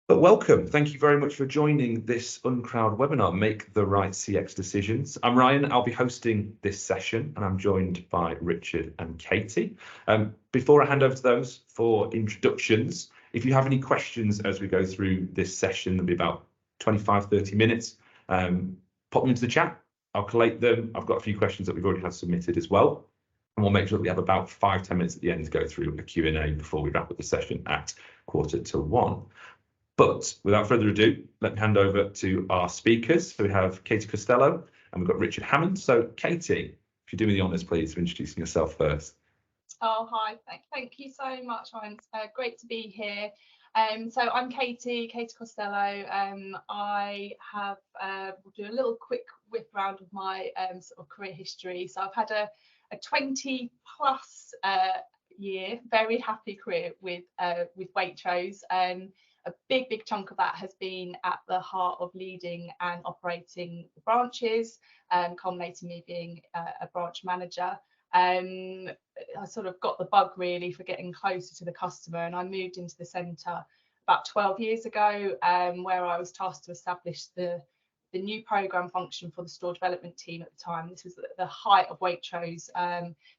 But welcome. Thank you very much for joining this Uncrowd webinar, Make the Right CX Decisions. I'm Ryan. I'll be hosting this session, and I'm joined by Richard and Katie. Before I hand over to those for introductions, if you have any questions as we go through this session, there'll be about 25, 30 minutes. Pop them into the chat. I'll collate them. I've got a few questions that we've already had submitted as well. And we'll make sure that we have about 5-10 minutes at the end to go through a Q&A before we wrap up the session at 12:45. But without further ado, let me hand over to our speakers. So we have Katie Costello and we've got Richard Hammond. So Katie, if you do me the honours, please, of introducing yourself first. Oh, hi. Thank you so much, Ryan. It's great to be here. So I'm Katie Costello. I have we'll do a little quick whip round of my sort of career history. So I've had a 20+ year, very happy career with Waitrose. A big chunk of that has been at the heart of leading and operating the branches, culminating me being a branch manager. I sort of got the bug really for getting closer to the customer, and I moved into the centre about 12 years ago, where I was tasked to establish the new programme function for the store development team at the time. This was the height of Waitrose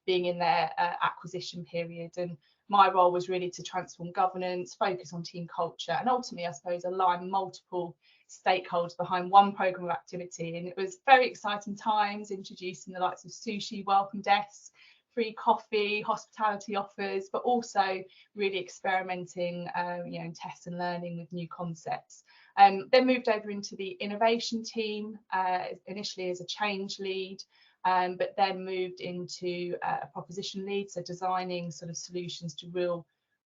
being in their acquisition period, and my role was really to transform governance, focus on team culture, and ultimately, I suppose, align multiple stakeholders behind one programme of activity. And it was very exciting times, introducing the likes of sushi, welcome desks, free coffee, hospitality offers, but also really experimenting, test and learning with new concepts. Then moved over into the innovation team, initially as a change lead, but then moved into a proposition lead, so designing sort of solutions to real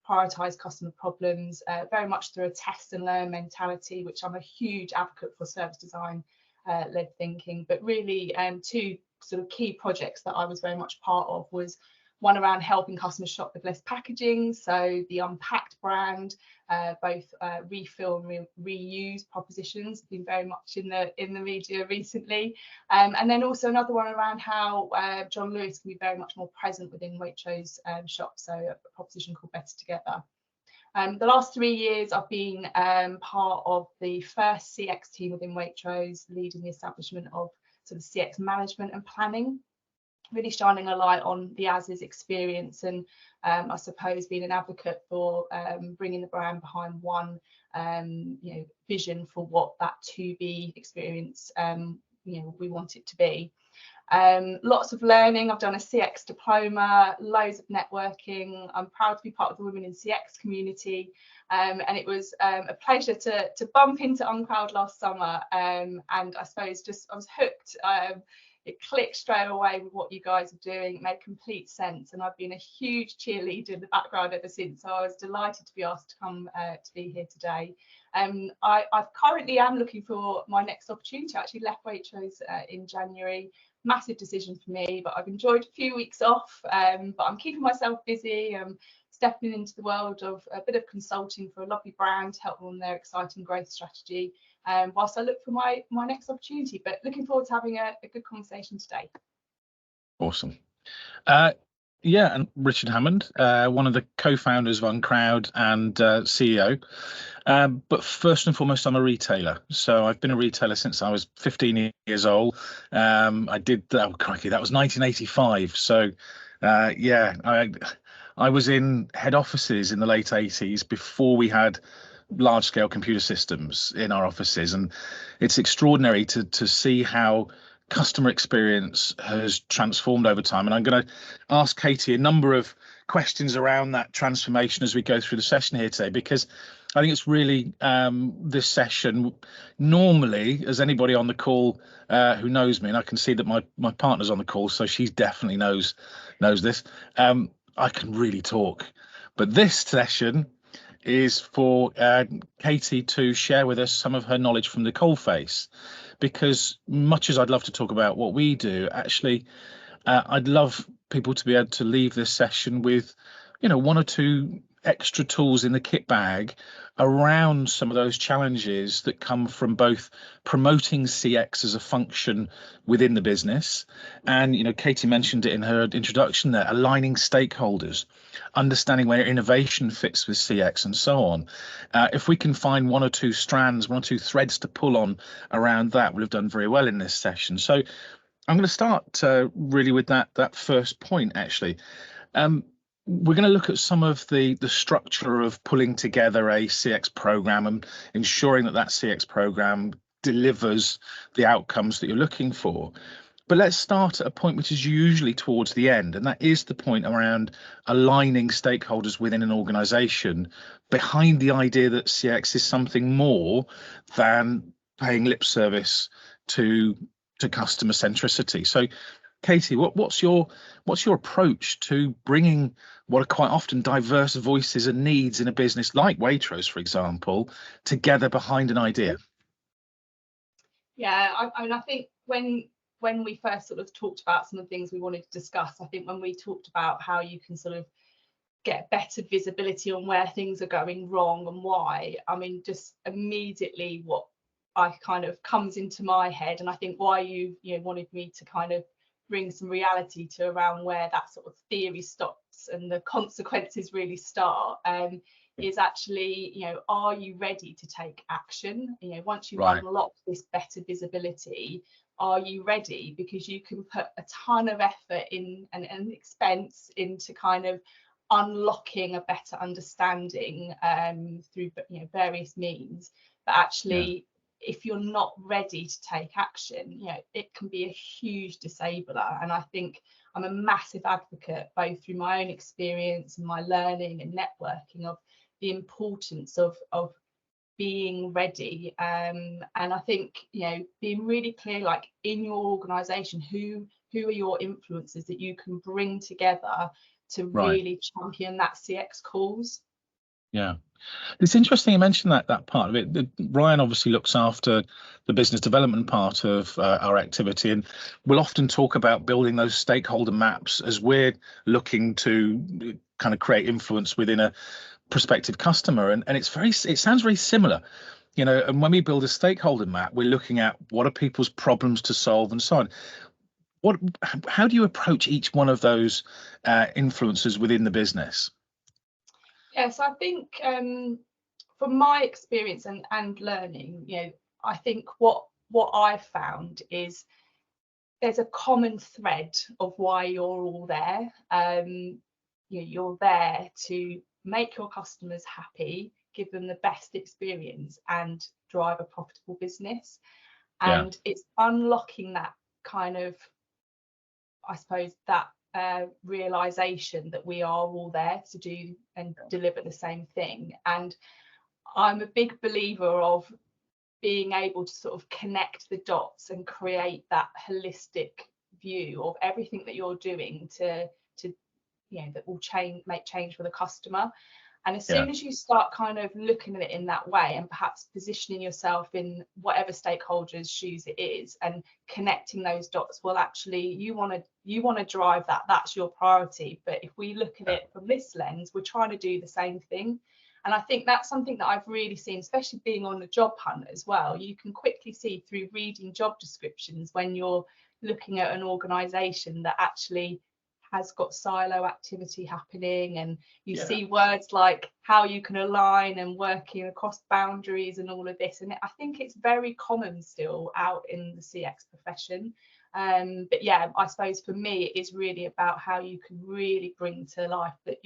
prioritise customer problems, very much through a test and learn mentality, which I'm a huge advocate for service design led thinking. But really two sort of key projects that I was very much part of was one around helping customers shop with less packaging, so the Unpacked brand, both refill and reuse propositions have been very much in the media recently, and then also another one around how John Lewis can be very much more present within Waitrose shops, so a proposition called Better Together. The last 3 years I've been part of the first CX team within Waitrose, leading the establishment of sort of CX management and planning, really shining a light on the as-is experience, and I suppose being an advocate for bringing the brand behind one vision for what that to-be experience we want it to be. Lots of learning. I've done a CX diploma, loads of networking. I'm proud to be part of the Women in CX community, and it was a pleasure to bump into Uncrowd last summer, and I suppose I was hooked. It clicked straight away with what you guys are doing. It made complete sense, and I've been a huge cheerleader in the background ever since, so I was delighted to be asked to come to be here today. I currently am looking for my next opportunity. I actually left Waitrose in January. Massive decision for me, but I've enjoyed a few weeks off, but I'm keeping myself busy. Stepping into the world of a bit of consulting for a lovely brand to help them on their exciting growth strategy, whilst I look for my next opportunity. But looking forward to having a good conversation today. Awesome. Yeah, and Richard Hammond, one of the co-founders of Uncrowd and CEO. But first and foremost, I'm a retailer. So I've been a retailer since I was 15 years old. I did, oh crikey, that was 1985. So yeah, I was in head offices in the late 80s before we had large-scale computer systems in our offices, and it's extraordinary to see how customer experience has transformed over time. And I'm going to ask Katie a number of questions around that transformation as we go through the session here today, because I think it's really this session, normally, as anybody on the call who knows me, and I can see that my partner's on the call, so she definitely knows this, I can really talk. But this session is for Katie to share with us some of her knowledge from the coalface, because much as I'd love to talk about what we do, actually I'd love people to be able to leave this session with one or two extra tools in the kit bag around some of those challenges that come from both promoting CX as a function within the business, and Katie mentioned it in her introduction there, aligning stakeholders, understanding where innovation fits with CX and so on. If we can find one or two strands, one or two threads to pull on around that, we'll have done very well in this session. So I'm going to start really with that first point, actually. We're going to look at some of the structure of pulling together a CX program and ensuring that CX program delivers the outcomes that you're looking for. But let's start at a point which is usually towards the end, and that is the point around aligning stakeholders within an organization behind the idea that CX is something more than paying lip service to customer centricity. So Katie, what's your approach to bringing what are quite often diverse voices and needs in a business like Waitrose, for example, together behind an idea? Yeah, I think when we first sort of talked about some of the things we wanted to discuss, I think when we talked about how you can sort of get better visibility on where things are going wrong and why, I mean, just immediately what I kind of comes into my head, and I think why you wanted me to kind of bring some reality to around where that sort of theory stops and the consequences really start, is actually, are you ready to take action? Once you've unlocked this better visibility, are you ready? Because you can put a ton of effort in and expense into kind of unlocking a better understanding through various means, but actually if you're not ready to take action, it can be a huge disabler. And I think I'm a massive advocate, both through my own experience and my learning and networking, of the importance of being ready. And I think being really clear, like in your organization, who are your influencers that you can bring together to really champion that CX cause. Yeah, it's interesting you mentioned that part of it. Ryan obviously looks after the business development part of our activity, and we'll often talk about building those stakeholder maps as we're looking to kind of create influence within a prospective customer, and it sounds very similar, and when we build a stakeholder map, we're looking at what are people's problems to solve and so on. How do you approach each one of those influencers within the business? Yeah, so I think from my experience and learning, I think what I've found is there's a common thread of why you're all there. You're there to make your customers happy, give them the best experience, and drive a profitable business. And it's unlocking that kind of, I suppose, that realization that we are all there to do and deliver the same thing. And I'm a big believer of being able to sort of connect the dots and create that holistic view of everything that you're doing to that will make change for the customer. And as soon as you start kind of looking at it in that way, and perhaps positioning yourself in whatever stakeholders' shoes it is, and connecting those dots, well, actually, you want to drive that. That's your priority. But if we look at it from this lens, we're trying to do the same thing. And I think that's something that I've really seen, especially being on the job hunt as well. You can quickly see through reading job descriptions when you're looking at an organisation that actually has got silo activity happening, and you see words like how you can align and working across boundaries and all of this. And I think it's very common still out in the CX profession. But yeah, I suppose for me, it is really about how you can really bring to life that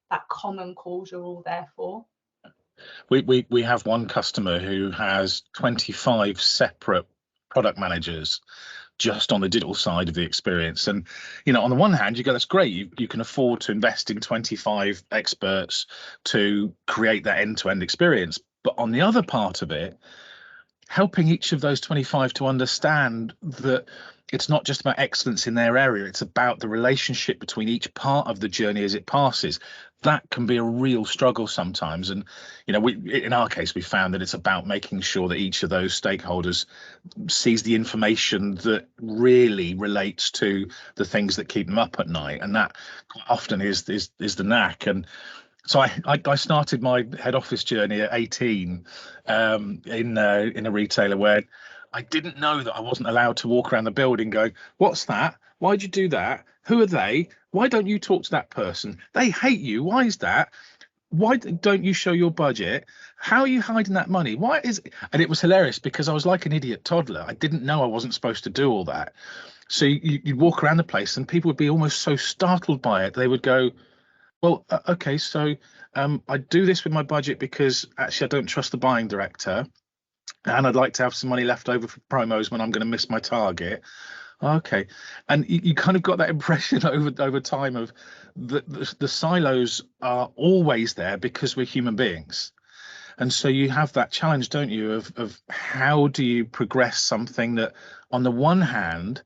that common cause you're all there for. We have one customer who has 25 separate product managers just on the digital side of the experience. And on the one hand, you go, that's great, you can afford to invest in 25 experts to create that end-to-end experience. But on the other part of it, helping each of those 25 to understand that it's not just about excellence in their area, it's about the relationship between each part of the journey as it passes. That can be a real struggle sometimes. And in our case, we found that it's about making sure that each of those stakeholders sees the information that really relates to the things that keep them up at night, and that quite often is the knack. And So I started my head office journey at 18 in a retailer where I didn't know that I wasn't allowed to walk around the building going, what's that? Why'd you do that? Who are they? Why don't you talk to that person? They hate you. Why is that? Why don't you show your budget? How are you hiding that money? Why is it? And it was hilarious because I was like an idiot toddler. I didn't know I wasn't supposed to do all that. So you'd walk around the place and people would be almost so startled by it. They would go, well, okay, so I do this with my budget because actually I don't trust the buying director, and I'd like to have some money left over for promos when I'm going to miss my target. Okay, and you kind of got that impression over time of the silos are always there because we're human beings, and so you have that challenge, don't you, of how do you progress something that, on the one hand,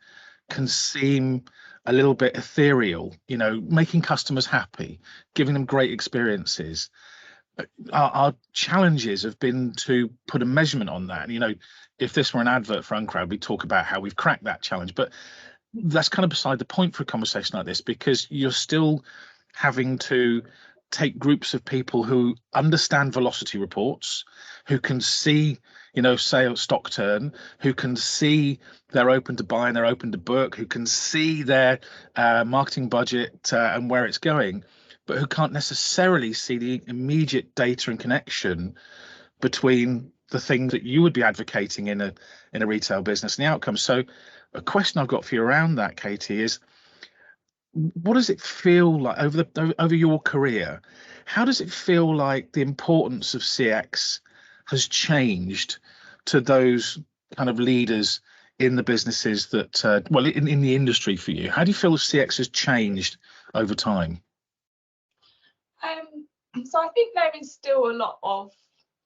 can seem a little bit ethereal, making customers happy, giving them great experiences. Our challenges have been to put a measurement on that. If this were an advert for Uncrowd, we'd talk about how we've cracked that challenge, but that's kind of beside the point for a conversation like this, because you're still having to take groups of people who understand velocity reports, who can see, sales stock turn, who can see they're open to buy and they're open to book, who can see their marketing budget and where it's going, but who can't necessarily see the immediate data and connection between the things that you would be advocating in a retail business and the outcomes. So a question I've got for you around that, Katie, is what does it feel like over your career? How does it feel like the importance of CX has changed to those kind of leaders in the businesses that, in the industry for you? How do you feel CX has changed over time? So I think there is still a lot of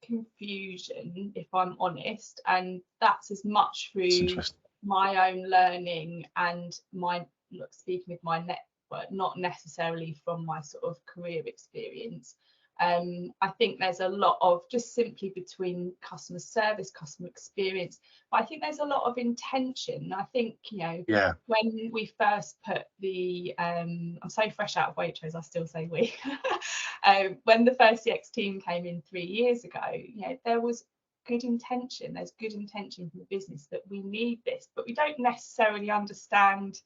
confusion, if I'm honest, and that's as much through my own learning and speaking with my network, not necessarily from my sort of career experience. I think there's a lot of just simply between customer service, customer experience, but I think there's a lot of intention. I think, when we first put I'm so fresh out of Waitrose, I still say we. When the first CX team came in 3 years ago, there was good intention. There's good intention from the business that we need this, but we don't necessarily understand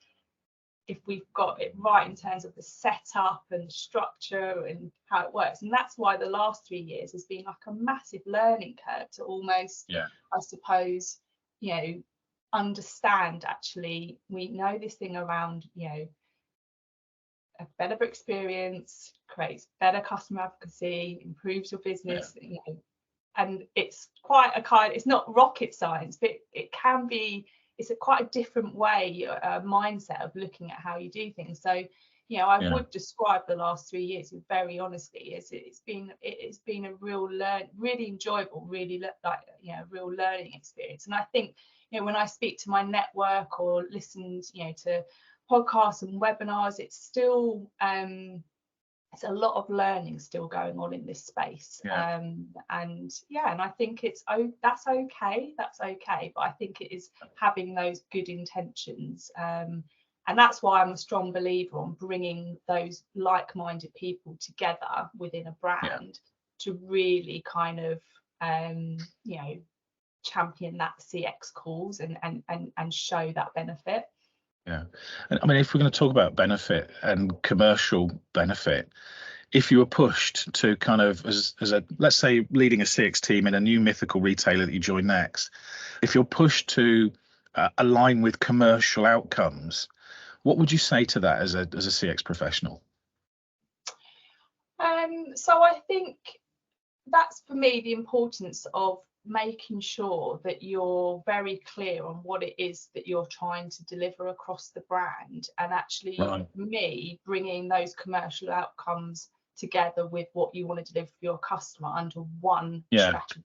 if we've got it right in terms of the setup and structure and how it works. And that's why the last 3 years has been like a massive learning curve to almost, I suppose, understand, actually, we know this thing around, a better experience creates better customer advocacy, improves your business, and it's quite it's not rocket science, but it can be. It's quite a different way, mindset of looking at how you do things. So, I would describe the last 3 years very honestly as it's been a really enjoyable, really real learning experience. And I think, when I speak to my network or listen, to podcasts and webinars, it's still it's a lot of learning still going on in this space. And I think that's okay, but I think it is having those good intentions, and that's why I'm a strong believer on bringing those like-minded people together within a brand to really kind of champion that CX cause and show that benefit. And I mean, if we're going to talk about benefit and commercial benefit, if you were pushed to kind of, as a, let's say, leading a CX team in a new mythical retailer that you join next, if you're pushed to align with commercial outcomes, what would you say to that as a CX professional? So I think that's, for me, the importance of making sure that you're very clear on what it is that you're trying to deliver across the brand, and actually, for me, bringing those commercial outcomes together with what you want to deliver for your customer under one strategy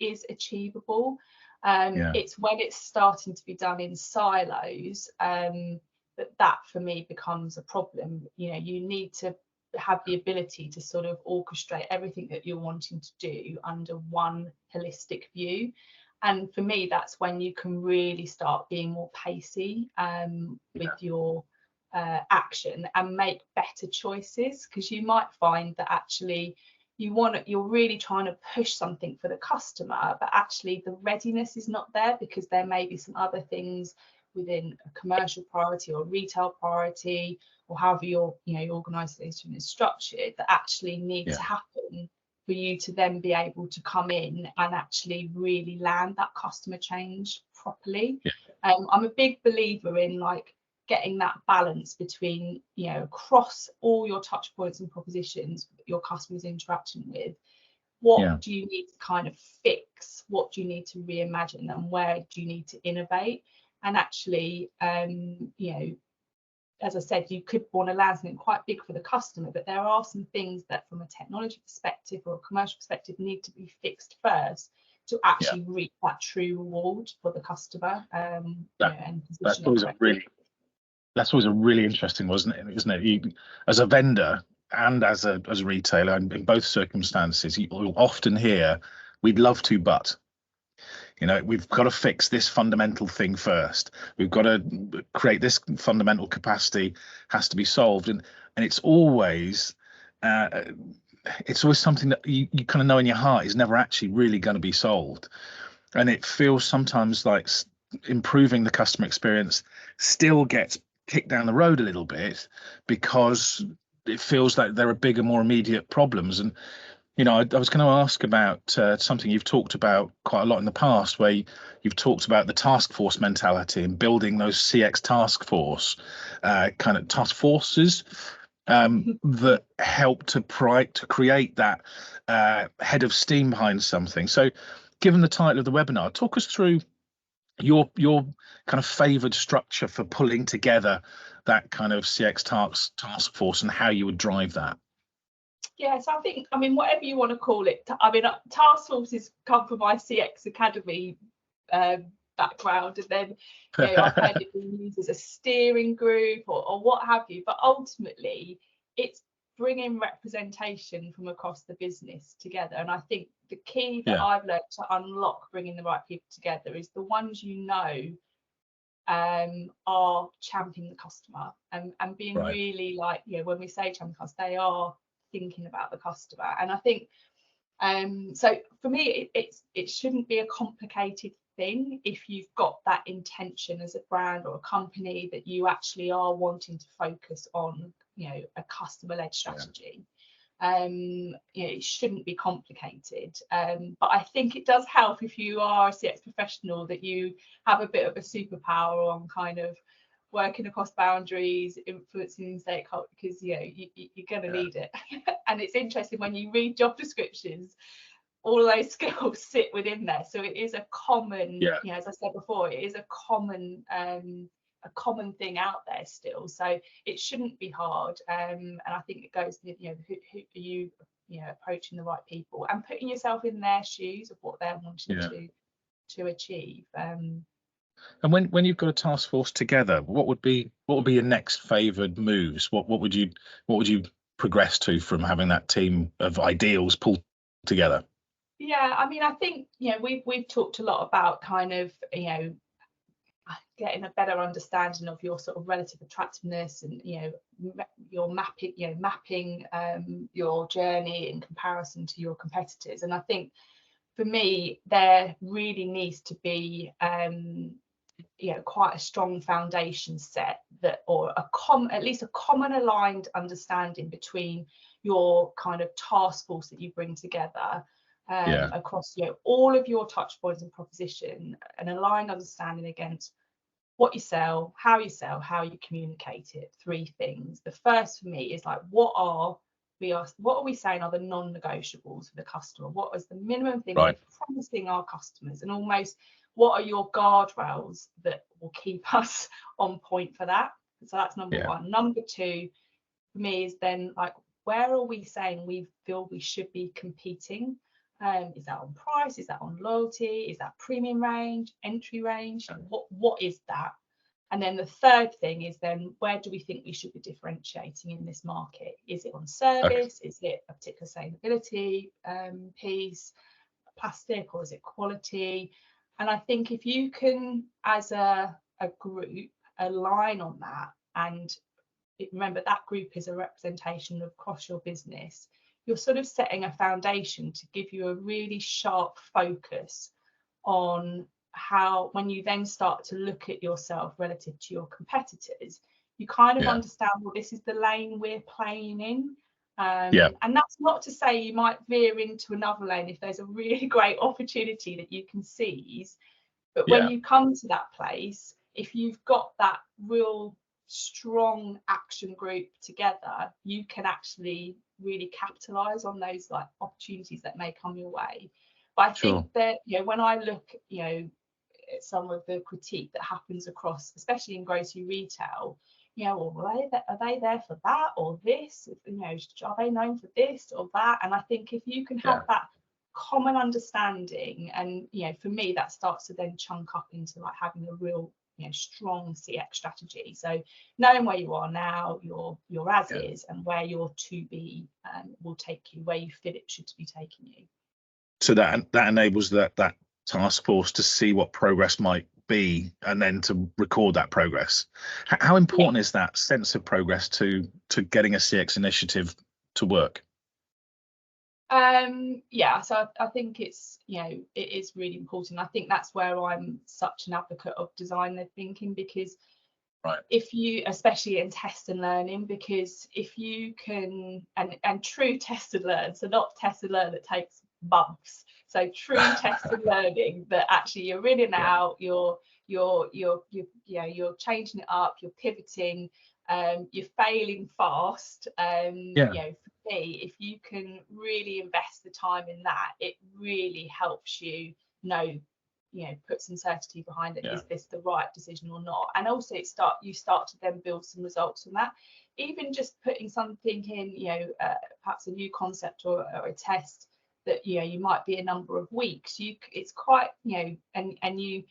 is achievable. It's when it's starting to be done in silos that for me becomes a problem. You need to have the ability to sort of orchestrate everything that you're wanting to do under one holistic view. And for me, that's when you can really start being more pacey with your action and make better choices, because you might find that actually you're really trying to push something for the customer, but actually the readiness is not there, because there may be some other things within a commercial priority or retail priority, or however your organisation is structured, that actually need to happen for you to then be able to come in and actually really land that customer change properly. I'm a big believer in like getting that balance between, across all your touch points and propositions your customers interaction with, what do you need to kind of fix, what do you need to reimagine, and where do you need to innovate. And actually, as I said, you could want to land something quite big for the customer, but there are some things that from a technology perspective or a commercial perspective need to be fixed first to actually reap that true reward for the customer. That's always a really interesting, isn't it? You, as a vendor and as a retailer, and in both circumstances, you will often hear, "We'd love to, but." We've got to fix this fundamental thing first. We've got to create this fundamental capacity, has to be solved, and it's always something that you kind of know in your heart is never actually really going to be solved. And it feels sometimes like improving the customer experience still gets kicked down the road a little bit, because it feels like there are bigger, more immediate problems. And I was going to ask about something you've talked about quite a lot in the past, where you've talked about the task force mentality and building those CX task force kind of task forces that help to create that head of steam behind something. So, given the title of the webinar, talk us through your kind of favoured structure for pulling together that kind of CX task force and how you would drive that. Yes, I mean, whatever you want to call it. I mean, task forces come from my CX Academy background, and then I've heard it being used as a steering group or what have you. But ultimately, it's bringing representation from across the business together. And I think the key that I've learned to unlock bringing the right people together is the ones are championing the customer and being really like, when we say champion the customer, they are thinking about the customer. And I think so for me it shouldn't be a complicated thing if you've got that intention as a brand or a company that you actually are wanting to focus on a customer-led strategy. It shouldn't be complicated, but I think it does help if you are a CX professional that you have a bit of a superpower on kind of working across boundaries, influencing stakeholders, because you're going to need it. And it's interesting when you read job descriptions, all of those skills sit within there. So it is a common, as I said before, it is a common thing out there still. So it shouldn't be hard. And I think it goes with, who are you, approaching the right people and putting yourself in their shoes of what they're wanting to achieve. And when you've got a task force together, what would be your next favoured moves? What would you progress to from having that team of ideals pulled together? Yeah, I mean, I think we've talked a lot about kind of getting a better understanding of your sort of relative attractiveness and your mapping your journey in comparison to your competitors. And I think for me there really needs to be quite a strong foundation set or at least a common aligned understanding between your kind of task force that you bring together across all of your touch points and proposition, an aligned understanding against what you sell, how you communicate it. Three things. The first for me is like, what are we saying are the non-negotiables for the customer? What is the minimum thing we're promising our customers, and almost what are your guardrails that will keep us on point for that? So that's number one. Number two for me is then like, where are we saying we feel we should be competing? Is that on price? Is that on loyalty? Is that premium range, entry range? What is that? And then the third thing is then, where do we think we should be differentiating in this market? Is it on service? Is it a particular sustainability piece, plastic, or is it quality? And I think if you can, as a group, align on that and remember that group is a representation across your business, you're sort of setting a foundation to give you a really sharp focus on how, when you then start to look at yourself relative to your competitors, you kind of understand, well, this is the lane we're playing in. And that's not to say you might veer into another lane if there's a really great opportunity that you can seize. But when you come to that place, if you've got that real strong action group together, you can actually really capitalize on those like opportunities that may come your way. But I think that, you know, when I look, you know, at some of the critique that happens across, especially in grocery retail, you know, well, are they there for that or this? You know, are they known for this or that? And I think if you can have that common understanding, and, you know, for me, that starts to then chunk up into like having a real, you know, strong CX strategy. So knowing where you are now, your as is, and where your to be will take you, where you feel it should be taking you. So that enables that task force to see what progress might be, and then to record that progress. How important is that sense of progress to getting a CX initiative to work? So I think it's, you know, it is really important. I think that's where I'm such an advocate of design-led thinking, because if you, especially in test and learning, because if you can, and true test and learn, so not test and learn that takes months, so true test and learning that actually you're in and out, you're changing it up, you're pivoting, you're failing fast. You know, for me, if you can really invest the time in that, it really helps you know, put some certainty behind it. Is this the right decision or not? And also you start to then build some results from that. Even just putting something in, you know, perhaps a new concept or a test that, you know, you might be a number of weeks, it's quite, you know, and you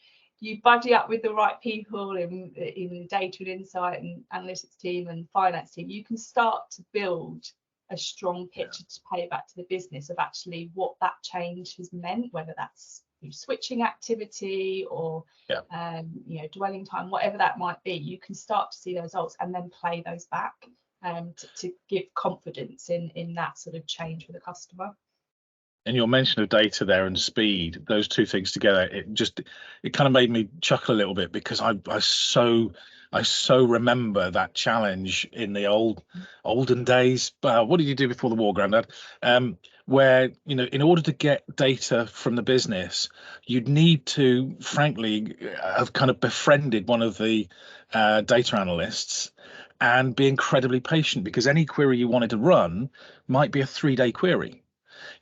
buddy up with the right people in data and insight and analytics team and finance team, you can start to build a strong picture to pay back to the business of actually what that change has meant, whether that's switching activity or you know, dwelling time, whatever that might be. You can start to see those results and then play those back to give confidence in that sort of change for the customer. And your mention of data there and speed, those two things together, it kind of made me chuckle a little bit, because I so remember that challenge in the olden days. What did you do before the war, Grandad? Where, you know, in order to get data from the business, you'd need to, frankly, have kind of befriended one of the data analysts and be incredibly patient, because any query you wanted to run might be a 3-day query.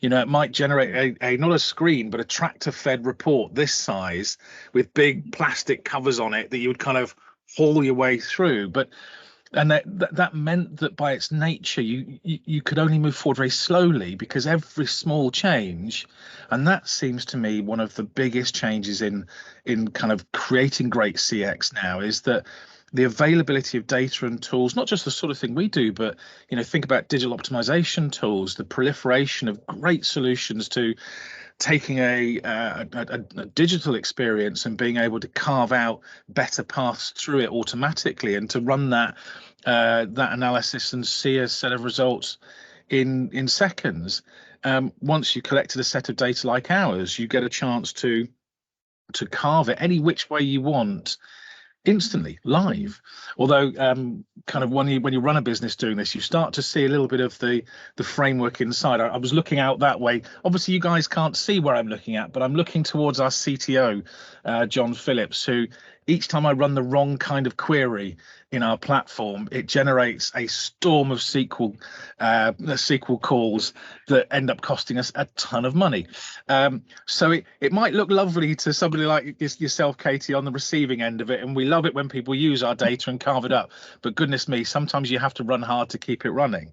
You know, it might generate a not a screen, but a tractor-fed report this size with big plastic covers on it that you would kind of haul your way through. And that meant that by its nature, you could only move forward very slowly, because every small change, and that seems to me one of the biggest changes in kind of creating great CX now, is that the availability of data and tools, not just the sort of thing we do, but, you know, think about digital optimization tools, the proliferation of great solutions to taking a digital experience and being able to carve out better paths through it automatically, and to run that analysis and see a set of results in seconds. Once you collected a set of data like ours, you get a chance to carve it any which way you want, instantly, live. Although kind of when you run a business doing this, you start to see a little bit of the framework inside. I was looking out that way. Obviously you guys can't see where I'm looking at, but I'm looking towards our CTO, John Phillips, who each time I run the wrong kind of query in our platform, it generates a storm of SQL calls that end up costing us a ton of money. So it might look lovely to somebody like yourself, Katie, on the receiving end of it, and we love it when people use our data and carve it up. But goodness me, sometimes you have to run hard to keep it running.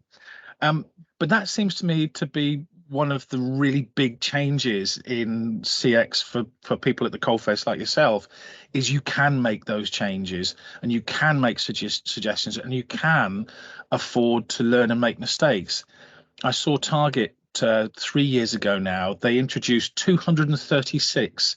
But that seems to me to be one of the really big changes in CX for people at the coalface like yourself, is you can make those changes, and you can make suggestions, and you can afford to learn and make mistakes. I saw Target 3 years ago now. They introduced 236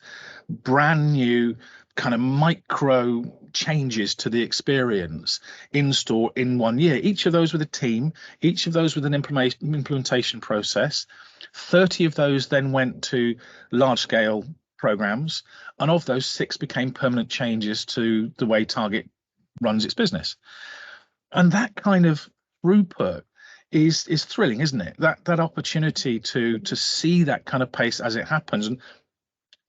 brand new kind of micro changes to the experience in store in 1 year. Each of those with a team, each of those with an implementation process. 30 of those then went to large scale programs, and of those 6 became permanent changes to the way Target runs its business. And that kind of throughput is thrilling, isn't it? That opportunity to see that kind of pace as it happens. And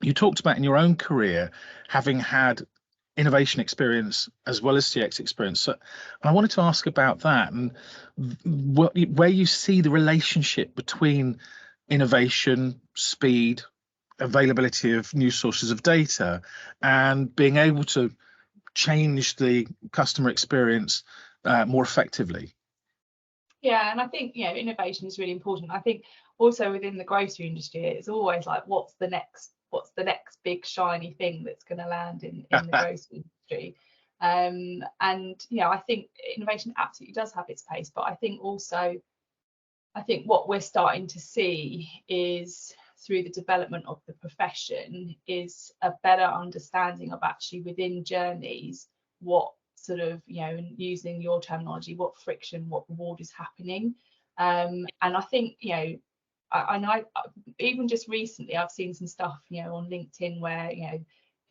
you talked about in your own career having had innovation experience as well as CX experience. So I wanted to ask about that and where you see the relationship between innovation, speed, availability of new sources of data, and being able to change the customer experience more effectively. Yeah, and I think, you know, innovation is really important. I think also within the grocery industry, it's always like, what's the next big shiny thing that's going to land in the grocery industry? And you know, I think innovation absolutely does have its pace, but I think what we're starting to see is, through the development of the profession, is a better understanding of actually within journeys what sort of, you know, and using your terminology, what friction, what reward is happening. And I think, you know, I even just recently I've seen some stuff, you know, on LinkedIn where, you know,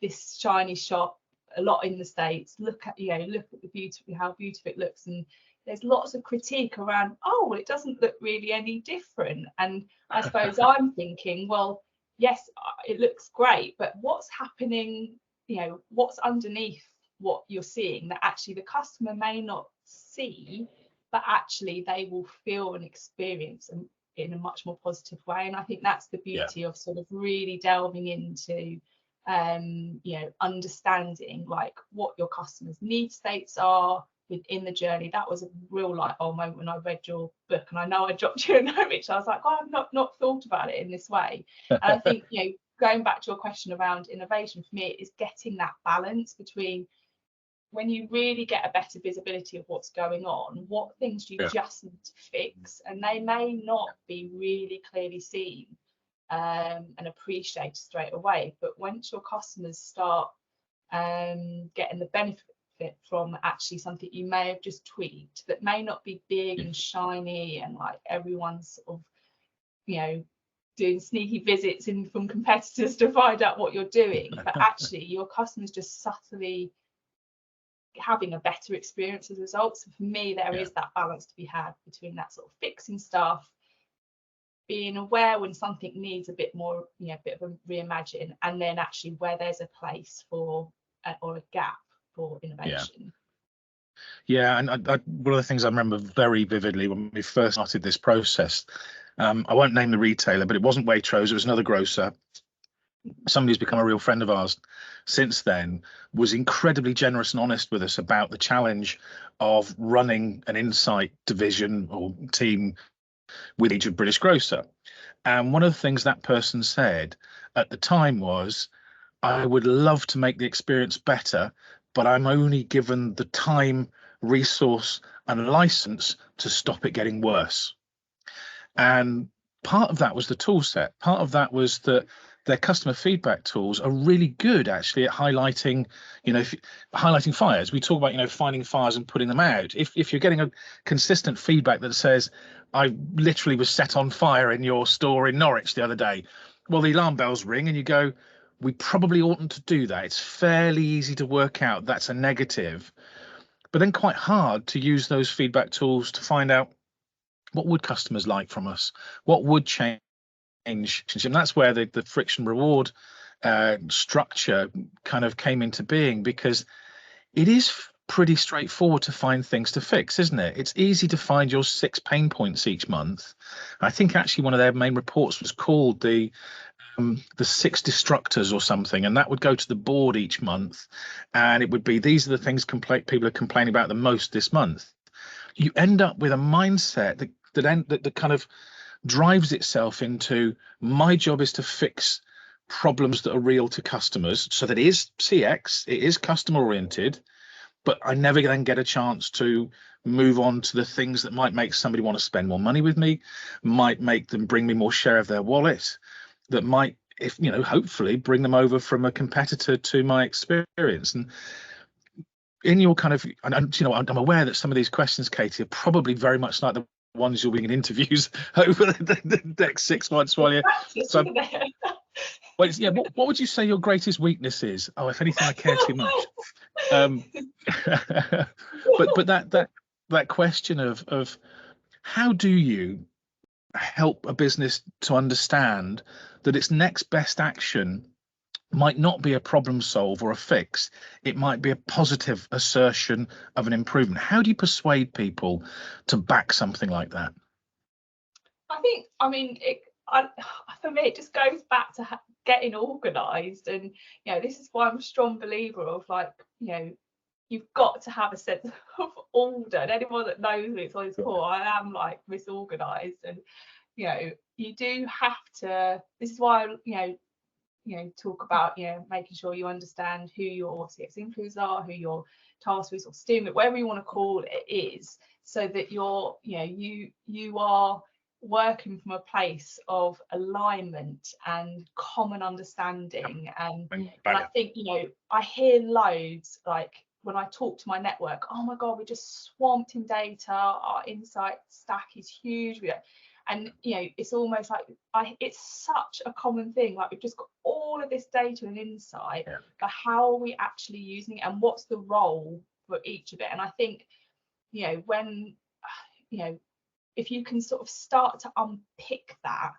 this shiny shop a lot in the States, look at the beauty, how beautiful it looks, and there's lots of critique around, oh, well, it doesn't look really any different. And I suppose I'm thinking, well, yes, it looks great, but what's happening, you know, what's underneath what you're seeing that actually the customer may not see, but actually they will feel and experience in a much more positive way. And I think that's the beauty of sort of really delving into you know, understanding like what your customers' need states are within the journey. That was a real light bulb moment when I read your book, and I know I dropped you a note, which I was like, oh, I've not thought about it in this way. And I think, you know, going back to your question around innovation, for me, it is getting that balance between, when you really get a better visibility of what's going on, what things do you just need to fix, and they may not be really clearly seen and appreciated straight away, but once your customers start getting the benefit from actually something you may have just tweaked that may not be big and shiny and like everyone's sort of, you know, doing sneaky visits in from competitors to find out what you're doing, but actually your customers just subtly having a better experience as a result. So for me, there is that balance to be had between that sort of fixing stuff, being aware when something needs a bit more, you know, a bit of a reimagine, and then actually where there's a place for or a gap for innovation. Yeah, and one of the things I remember very vividly when we first started this process, I won't name the retailer, but it wasn't Waitrose, it was another grocer. Somebody who's become a real friend of ours since then, was incredibly generous and honest with us about the challenge of running an insight division or team with each of British grocer. And one of the things that person said at the time was, I would love to make the experience better, but I'm only given the time, resource and license to stop it getting worse. And part of that was the tool set. Part of that was that their customer feedback tools are really good actually at highlighting, you know, highlighting fires. We talk about, you know, finding fires and putting them out. If you're getting a consistent feedback that says, I literally was set on fire in your store in Norwich the other day, well, the alarm bells ring and you go, we probably oughtn't to do that. It's fairly easy to work out that's a negative, but then quite hard to use those feedback tools to find out what would customers like from us, what would change. And that's where the friction reward structure kind of came into being, because it is pretty straightforward to find things to fix, isn't it? It's easy to find your 6 pain points each month. I think actually one of their main reports was called the 6 destructors or something, and that would go to the board each month, and it would be, these are the things people are complaining about the most this month. You end up with a mindset that kind of drives itself into, my job is to fix problems that are real to customers. So that is CX, it is customer oriented, but I never then get a chance to move on to the things that might make somebody want to spend more money with me, might make them bring me more share of their wallet, that might, if you know, hopefully bring them over from a competitor to my experience. And in your kind of, and you know, I'm aware that some of these questions, Katie, are probably very much like the ones you'll be in interviews over the next 6 months while you. So, well, yeah, what would you say your greatest weakness is? Oh, if anything, I care too much. But that question of how do you help a business to understand that its next best action might not be a problem solve or a fix, it might be a positive assertion of an improvement. How do you persuade people to back something like that? I mean, for me, it just goes back to getting organised, and you know, this is why I'm a strong believer of, like, you know, you've got to have a sense of order. And anyone that knows me, it's on this call, I am like misorganised, and you know, you do have to. This is why talk about, you know, making sure you understand who your CX influencers are, who your task force or steam, whatever you want to call it is, so that you're, you know, you are working from a place of alignment and common understanding. And I think, you know, I hear loads, like when I talk to my network, oh my God, we're just swamped in data, our insight stack is huge. And you know, it's almost like it's such a common thing. Like, we've just got all of this data and insight, but how are we actually using it, and what's the role for each of it? And I think, you know, when, you know, if you can sort of start to unpick that,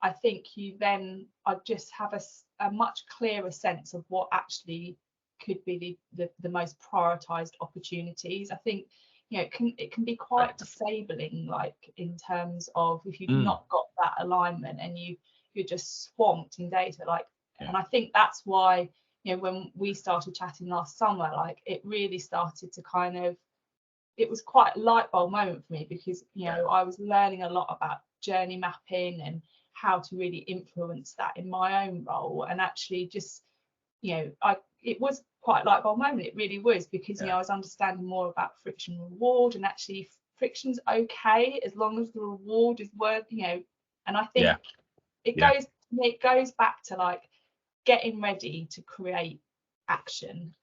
I think you then just have a much clearer sense of what actually could be the most prioritized opportunities. I think, you know, it can be quite disabling, like in terms of if you've not got that alignment and you're just swamped in data, like. And I think that's why, you know, when we started chatting last summer, like, it really started to kind of, it was quite a light bulb moment for me, because, you know, I was learning a lot about journey mapping and how to really influence that in my own role. And actually just, you know, it was quite a light bulb moment, it really was, because you know, I was understanding more about friction and reward, and actually friction's okay as long as the reward is worth, you know. And I think it goes back to like getting ready to create action,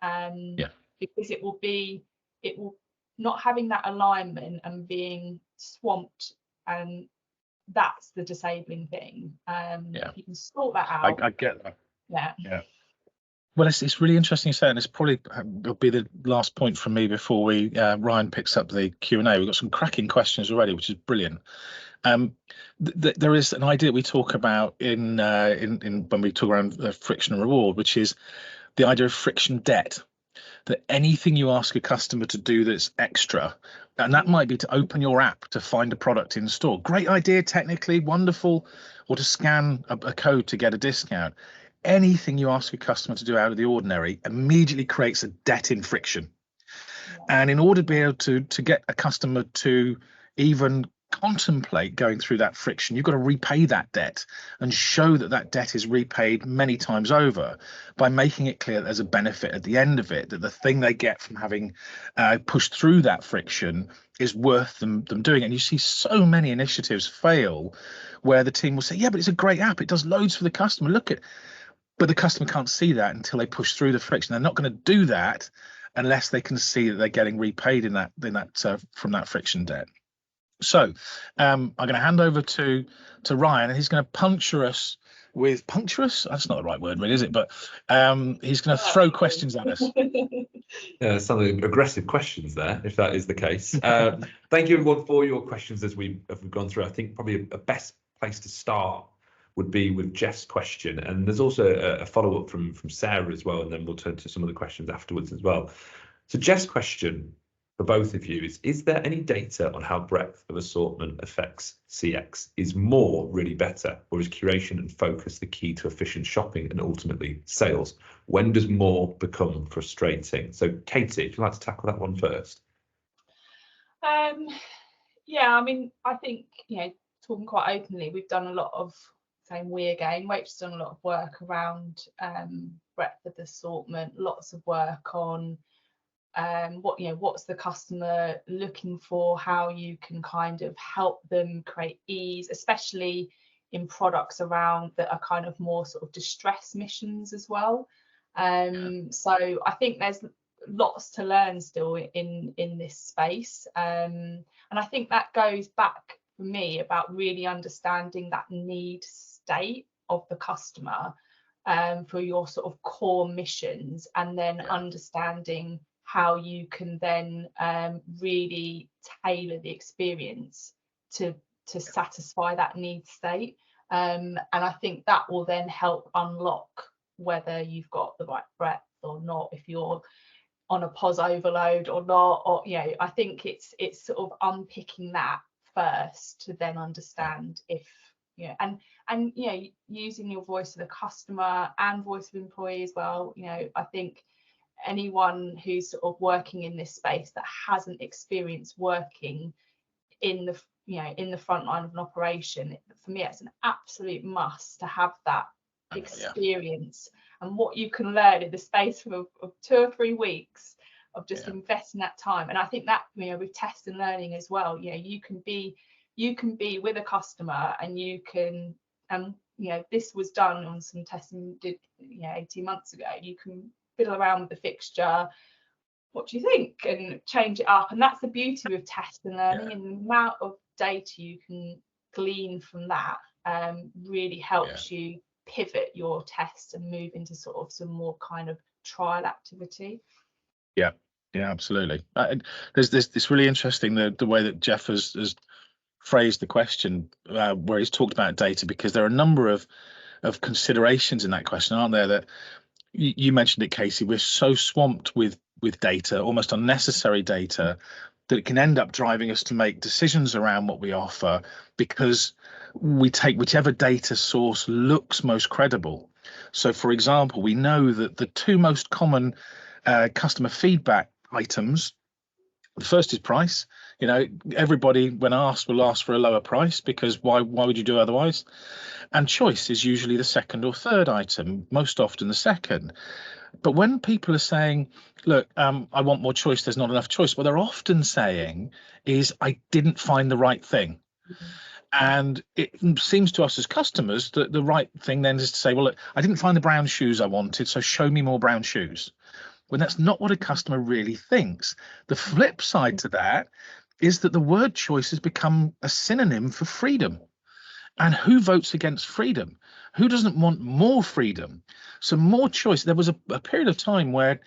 because it will not having that alignment and being swamped, and that's the disabling thing. If you can sort that out. I get that. Yeah. Well, it's really interesting you say, and it's probably will be the last point from me before we Ryan picks up the Q&A. We've got some cracking questions already, which is brilliant. There is an idea we talk about in when we talk around friction and reward, which is the idea of friction debt. That anything you ask a customer to do that's extra, and that might be to open your app to find a product in store. Great idea, technically wonderful, or to scan a code to get a discount. Anything you ask a customer to do out of the ordinary immediately creates a debt in friction. And in order to be able to get a customer to even contemplate going through that friction, you've got to repay that debt and show that that debt is repaid many times over by making it clear that there's a benefit at the end of it, that the thing they get from having pushed through that friction is worth them doing it. And you see so many initiatives fail where the team will say, yeah, but it's a great app, it does loads for the customer, look at. But the customer can't see that until they push through the friction. They're not going to do that unless they can see that they're getting repaid in that from that friction debt. So I'm going to hand over to Ryan, and he's going to puncture us with punctuous. That's not the right word, really, is it? But he's going to throw questions at us. Yeah, some aggressive questions there, if that is the case. Thank you, everyone, for your questions as we've gone through. I think probably a best place to start would be with Jeff's question, and there's also a follow-up from Sarah as well, and then we'll turn to some of the questions afterwards as well. So Jeff's question for both of you is there any data on how breadth of assortment affects CX? Is more really better, or is curation and focus the key to efficient shopping and ultimately sales? When does more become frustrating? So Katie, if you'd like to tackle that one first. Yeah, I mean, I think, you know, talking quite openly, we've done a lot of, Waitrose done a lot of work around breadth of assortment, lots of work on what's the customer looking for, how you can kind of help them create ease, especially in products around that are kind of more sort of distress missions as well. So I think there's lots to learn still in this space, and I think that goes back for me about really understanding that need state of the customer for your sort of core missions, and then understanding how you can then really tailor the experience to satisfy that need state, and I think that will then help unlock whether you've got the right breadth or not, if you're on a POS overload or not, or I think it's sort of unpicking that first to then understand if and using your voice of the customer and voice of employee as well. I think anyone who's sort of working in this space that hasn't experienced working in the in the front line of an operation, for me it's an absolute must to have that experience. And what you can learn in the space of 2 or 3 weeks of just investing that time. And I think that with test and learning as well, you can be with a customer, and you can this was done on some testing we did 18 months ago. You can fiddle around with the fixture, what do you think, and change it up. And that's the beauty with test and learning, and the amount of data you can glean from that really helps you pivot your tests and move into sort of some more kind of trial activity. Yeah, absolutely. This really interesting the way that Jeff has phrased the question, where he's talked about data, because there are a number of considerations in that question, aren't there? That you mentioned it, Casey. We're so swamped with data, almost unnecessary data, that it can end up driving us to make decisions around what we offer, because we take whichever data source looks most credible. So, for example, we know that the 2 most common customer feedback items, the first is price. Everybody, when asked, will ask for a lower price, because why would you do otherwise? And choice is usually the second or third item, most often the second. But when people are saying, look, I want more choice, there's not enough choice, what they're often saying is, I didn't find the right thing. And it seems to us as customers that the right thing then is to say, well, look, I didn't find the brown shoes I wanted, so show me more brown shoes. When that's not what a customer really thinks. The flip side to that is that the word choice has become a synonym for freedom. And who votes against freedom? Who doesn't want more freedom? So more choice. There was a period of time where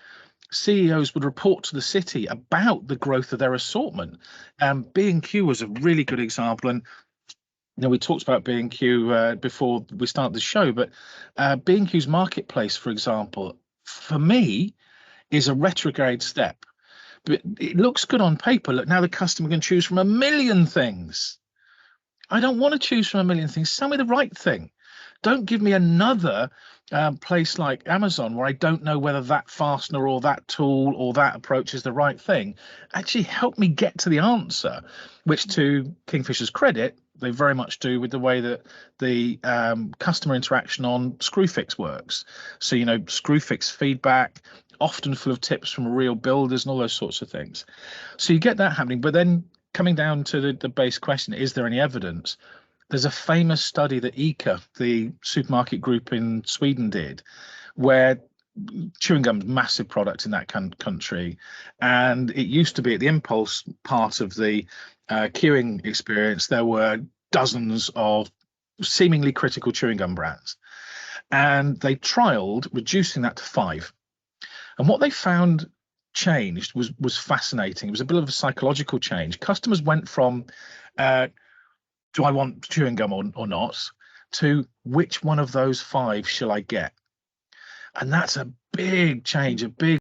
CEOs would report to the city about the growth of their assortment. B&Q was a really good example. And we talked about B&Q before we start the show, but B&Q's marketplace, for example, for me, is a retrograde step. But it looks good on paper. Look, now the customer can choose from a million things. I don't want to choose from a million things. Sell me the right thing. Don't give me another place like Amazon where I don't know whether that fastener or that tool or that approach is the right thing. Actually help me get to the answer, which, to Kingfisher's credit, they very much do with the way that the customer interaction on Screwfix works. So, Screwfix feedback, often full of tips from real builders and all those sorts of things. So you get that happening. But then coming down to the base question, is there any evidence? There's a famous study that ICA, the supermarket group in Sweden, did, where chewing gum is a massive product in that country. And it used to be at the impulse part of the queuing experience, there were dozens of seemingly critical chewing gum brands. And they trialed reducing that to 5. And what they found changed was fascinating. It was a bit of a psychological change. Customers went from do I want chewing gum or not, to which one of those 5 shall I get? And that's a big change, a big